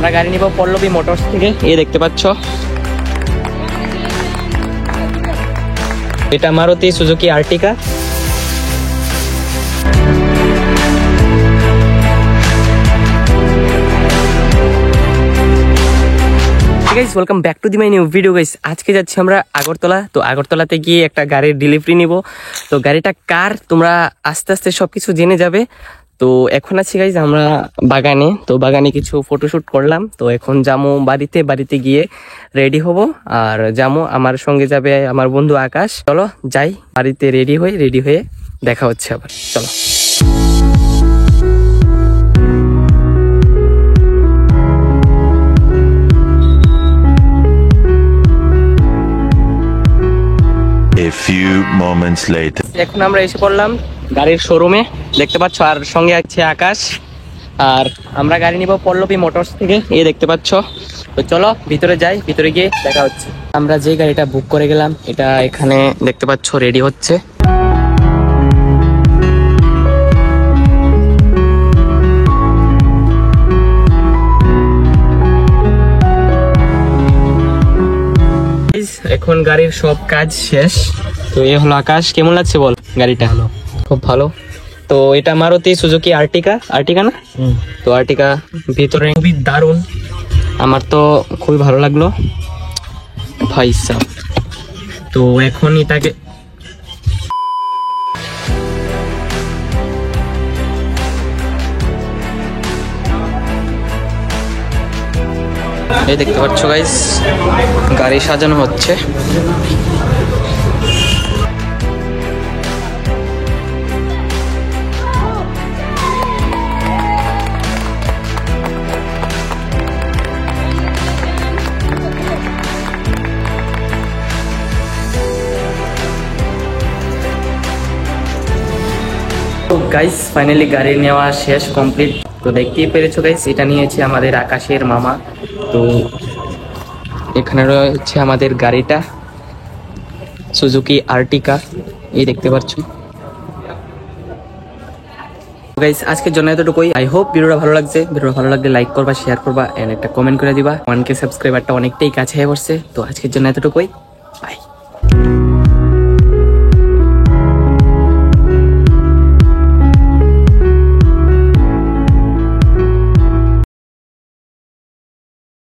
আমরা গাড়ি নিব পল্লবী মোটরস থেকে। এই দেখতে পাচ্ছ, এটা Maruti Suzuki আর্টিকা। Guys welcome back to the my new video guys. আজকে যাচ্ছি আমরা আগরতলা। তো আগরতলাতে গিয়ে একটা গাড়ির ডেলিভারি নিব। তো গাড়িটা কার তোমরা আস্তে আস্তে সবকিছু জেনে যাবে। তো এখন আছি গাইস আমরা বাগানে। তো বাগানে কিছু ফটোশুট করলাম। তো এখন যাবো বাড়িতে গিয়ে রেডি হব। আর যাবো, আমার সঙ্গে যাবে আমার বন্ধু আকাশ। চলো যাই বাড়িতে, রেডি হয়ে দেখা হচ্ছে আবার। চলো। A few moments later. এখন আমরা এসে পড়লাম গাড়ির শোরুমে, দেখতে পাচ্ছ। আর সঙ্গে আছে আকাশ। আর আমরা গাড়ি নিব পল্লবী মোটরস থেকে। এই দেখতে পাচ্ছ। তো চলো ভিতরে যাই, ভিতরে গিয়ে দেখা হচ্ছে। আমরা যে গাড়িটা বুক করে গেলাম এটা এখানে দেখতে পাচ্ছ রেডি হচ্ছে। এখন গাড়ির সব কাজ শেষ। তো এ হলো আকাশ। কেমন লাগছে বল গাড়িটা? খুব ভালো। তো এটা মারুতি সুজুকি আর্টিকা না? তো আর্টিকা ভিতরে খুবই দারুণ, আমার তো খুবই ভালো লাগলো ভাই সাহেব। তো এখন এটাকে এই দেখতে পাচ্ছ গাইস, গাড়ি সাজানো হচ্ছে। তো গাইস ফাইনালি গাড়ি নেওয়া শেষ, কমপ্লিট। তো দেখতেই পেরেছো গাইস, এটা নিয়েছে আমাদের আকাশের মামা। তো এখানে রয়েছে আমাদের গাড়িটা সুজুকি আর্টিকা, এই দেখতে পাচ্ছ গাইস। আজকের জন্য এতটুকুই। আই হোপ ভিডিওটা ভালো লাগছে। ভিডিওটা ভালো লাগলে লাইক করবা, শেয়ার করবা এন্ড একটা কমেন্ট করে দিবা। 1K সাবস্ক্রাইবারটা অনেকটাই কাছে হয়ে পড়ছে। তো আজকের জন্য এতটুকুই, বাই।